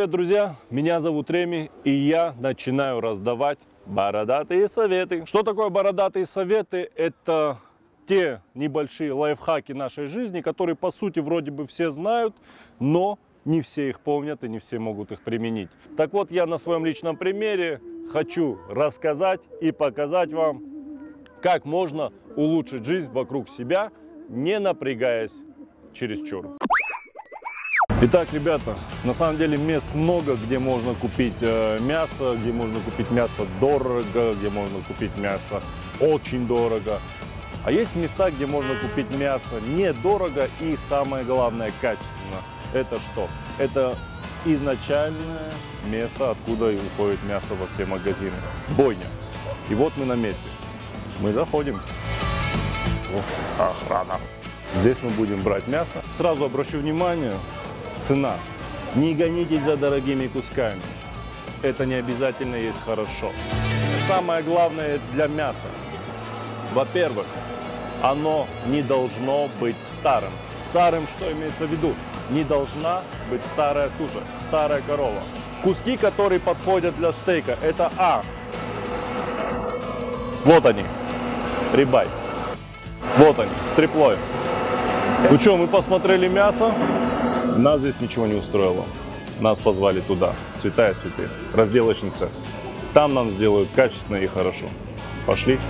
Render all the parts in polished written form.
привет, друзья! Меня зовут Реми, и я начинаю раздавать бородатые советы. Что такое бородатые советы? Это те небольшие лайфхаки нашей жизни, которые, по сути, вроде бы все знают, но не все их помнят и не все могут их применить. Так вот, я на своем личном примере хочу рассказать и показать вам, как можно улучшить жизнь вокруг себя, не напрягаясь чересчур. Итак, ребята, на самом деле мест много, где можно купить мясо, где можно купить мясо дорого, где можно купить мясо очень дорого. А есть места, где можно купить мясо недорого и, самое главное, качественно. Это что? Это изначальное место, откуда и уходит мясо во все магазины. Бойня. И вот мы на месте. Мы заходим. Охрана. Здесь мы будем брать мясо. Сразу обращу внимание. Цена. Не гонитесь за дорогими кусками. Это не обязательно есть хорошо. Самое главное для мяса. Во-первых, оно не должно быть старым. Старым что имеется в виду? Не должна быть старая туша, старая корова. Куски, которые подходят для стейка, это Вот они. Рибай. Вот они, с треплой. Ну что, мы посмотрели мясо. Нас здесь ничего не устроило. Нас позвали туда, святая святых, разделочный цех. Там нам сделают качественно и хорошо. Пошли.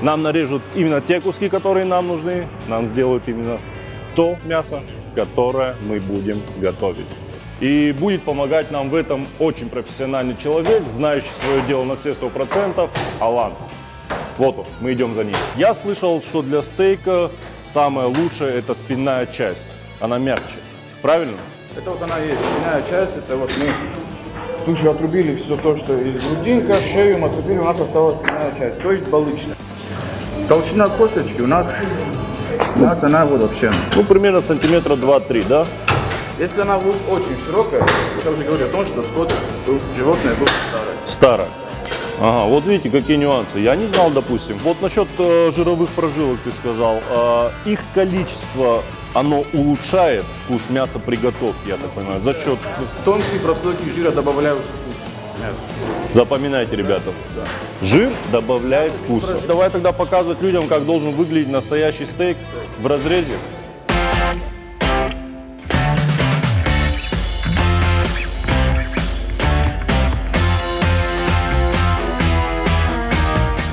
Нам нарежут именно те куски, которые нам нужны. Нам сделают именно то мясо, которое мы будем готовить. И будет помогать нам в этом очень профессиональный человек, знающий свое дело на все 100%, Алан. Вот он, мы идем за ним. Я слышал, что для стейка самое лучшее это спинная часть. Она мягче. Правильно? Это вот она есть, спинная часть, это вот мы тут же отрубили все то, что из грудинка, шею мы отрубили, у нас осталась спинная часть, то есть балычная. Толщина косточки у нас она вот вообще. Ну, примерно сантиметра 2-3, да? Если она будет очень широкая, я уже говорю о том, что скот, животное будет старое. Старое. Ага, вот видите, какие нюансы. Я не знал, допустим. Вот насчет жировых прожилок ты сказал. Их количество, оно улучшает вкус мяса при готовке, я так понимаю, за счет... Тонкие прослойки жира добавляют вкус мяса. Запоминайте, ребята. Да. Жир добавляет вкуса. Давай тогда показывать людям, как должен выглядеть настоящий стейк в разрезе.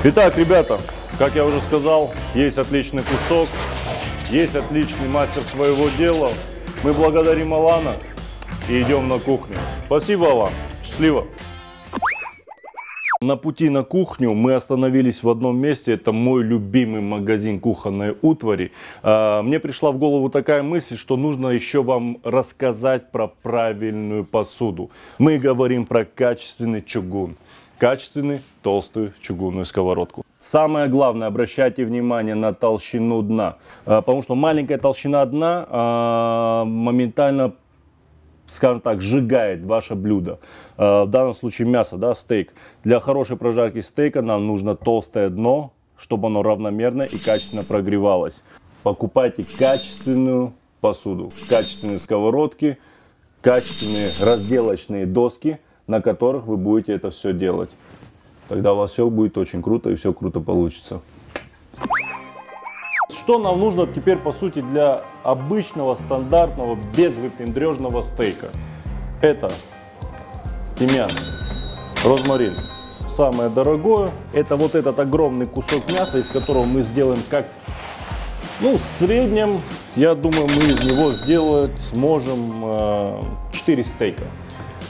Итак, ребята, как я уже сказал, есть отличный кусок, есть отличный мастер своего дела. Мы благодарим Алана и идем на кухню. Спасибо, Алан. Счастливо. На пути на кухню мы остановились в одном месте. Это мой любимый магазин кухонной утвари. Мне пришла в голову такая мысль, что нужно еще вам рассказать про правильную посуду. Мы говорим про качественный чугун. Качественную толстую чугунную сковородку. Самое главное, обращайте внимание на толщину дна, потому что маленькая толщина дна моментально, скажем так, сжигает ваше блюдо. В данном случае мясо, да, стейк. Для хорошей прожарки стейка нам нужно толстое дно, чтобы оно равномерно и качественно прогревалось. Покупайте качественную посуду, качественные сковородки, качественные разделочные доски, на которых вы будете это все делать. Тогда у вас все будет очень круто и все круто получится. Что нам нужно теперь, по сути, для обычного, стандартного, безвыпендрежного стейка? Это тимьян, розмарин. Самое дорогое, это вот этот огромный кусок мяса, из которого мы сделаем как... Ну, в среднем, я думаю, мы из него сделать сможем 4 стейка.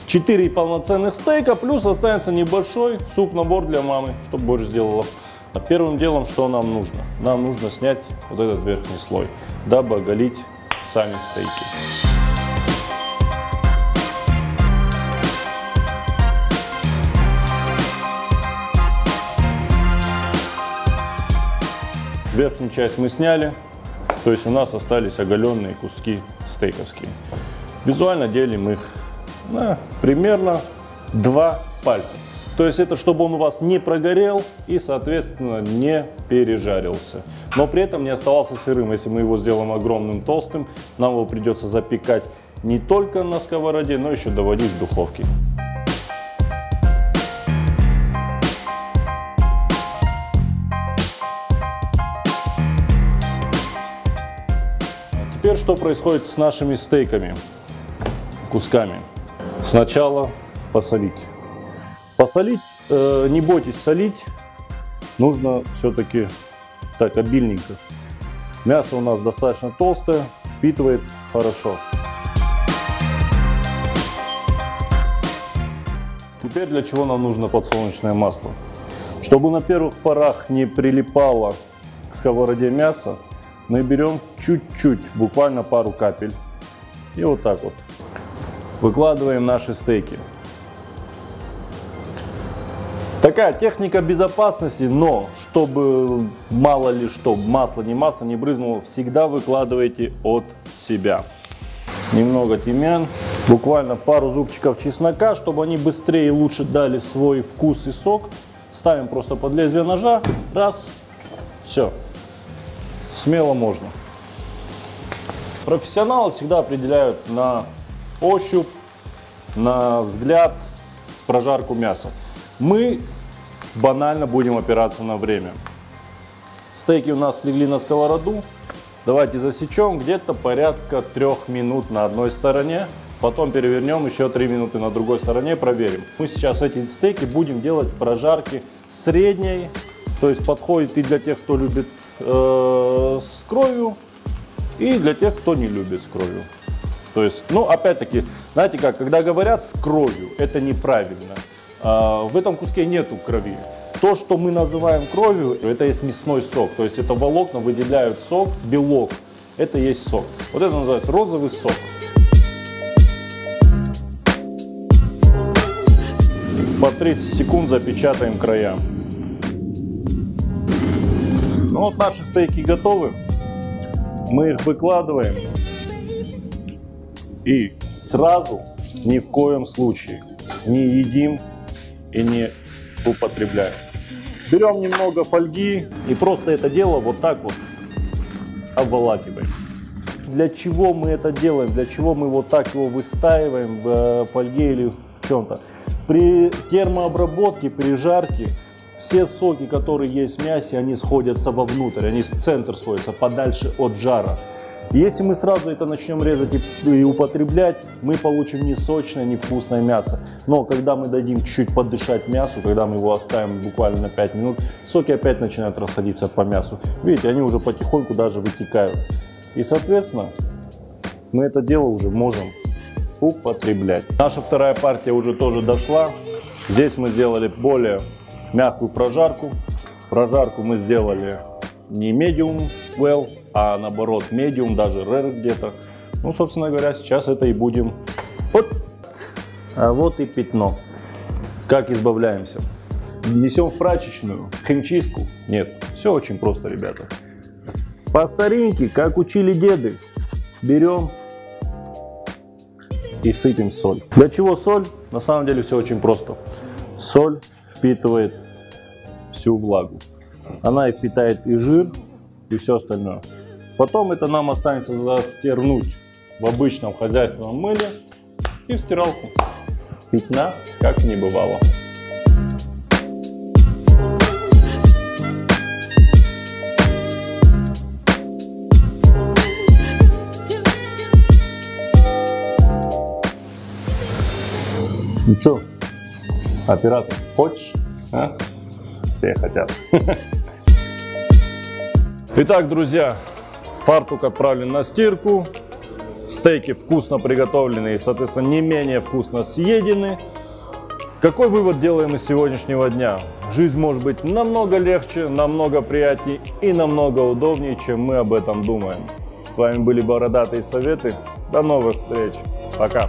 4 полноценных стейка, плюс останется небольшой суп-набор для мамы, чтобы борщ сделала. А первым делом, что нам нужно? Нам нужно снять вот этот верхний слой, дабы оголить сами стейки. Верхнюю часть мы сняли, то есть у нас остались оголенные куски стейковские. Визуально делим их на примерно 2 пальца. То есть это чтобы он у вас не прогорел и, соответственно, не пережарился. Но при этом не оставался сырым. Если мы его сделаем огромным, толстым, нам его придется запекать не только на сковороде, но еще доводить в духовке. Теперь что происходит с нашими стейками, кусками? Сначала посолить. Посолить, не бойтесь солить, нужно все-таки так обильненько. Мясо у нас достаточно толстое, впитывает хорошо. Теперь для чего нам нужно подсолнечное масло? Чтобы на первых порах не прилипало к сковороде мясо, мы берем чуть-чуть, буквально пару капель, и вот так вот выкладываем наши стейки. Такая техника безопасности, но чтобы мало ли что, масло не брызнуло, всегда выкладывайте от себя. Немного тимьян, буквально пару зубчиков чеснока, чтобы они быстрее и лучше дали свой вкус и сок. Ставим просто под лезвие ножа, раз, все. Смело можно. Профессионалы всегда определяют на ощупь, на взгляд прожарку мяса. Мы банально будем опираться на время. Стейки у нас легли на сковороду. Давайте засечем где-то порядка 3 минут на одной стороне. Потом перевернем еще 3 минуты на другой стороне, проверим. Мы сейчас эти стейки будем делать прожарки средней. То есть подходит и для тех, кто любит с кровью, и для тех, кто не любит с кровью. То есть, ну, опять-таки, знаете как, когда говорят с кровью, это неправильно. В этом куске нету крови. То, что мы называем кровью, это есть мясной сок. То есть это волокна выделяют сок, белок. Это есть сок. Вот это называется розовый сок. По 30 секунд запечатаем края. Ну вот наши стейки готовы. Мы их выкладываем. И сразу ни в коем случае не едим и не употребляем. Берем немного фольги и просто это дело вот так вот обволакиваем. Для чего мы это делаем? Для чего мы вот так его выстаиваем в фольге или в чем-то? При термообработке, при жарке все соки, которые есть в мясе, они сходятся вовнутрь, они в центр сходятся, подальше от жара. Если мы сразу это начнем резать и употреблять, мы получим не сочное, не вкусное мясо. Но когда мы дадим чуть-чуть подышать мясу, когда мы его оставим буквально на 5 минут, соки опять начинают расходиться по мясу. Видите, они уже потихоньку даже вытекают. И, соответственно, мы это дело уже можем употреблять. Наша вторая партия уже тоже дошла. Здесь мы сделали более мягкую прожарку. Прожарку мы сделали не medium well, а наоборот medium, даже rare где-то. Ну, собственно говоря, сейчас это и будем. Вот. А вот и пятно. Как избавляемся? Несем в прачечную, химчистку? Нет, все очень просто, ребята. По старинке, как учили деды, берем и сыпем соль. Для чего соль? На самом деле все очень просто. Соль впитывает всю влагу. Она и впитает и жир, и все остальное. Потом это нам останется застернуть в обычном хозяйственном мыле и в стиралку. Пятна как не бывало. Ну что, оператор, хочешь? А? Все хотят. Итак, друзья, фартук отправлен на стирку. Стейки вкусно приготовлены и, соответственно, не менее вкусно съедены. Какой вывод делаем из сегодняшнего дня? Жизнь может быть намного легче, намного приятнее и намного удобнее, чем мы об этом думаем. С вами были Бородатые советы. До новых встреч. Пока.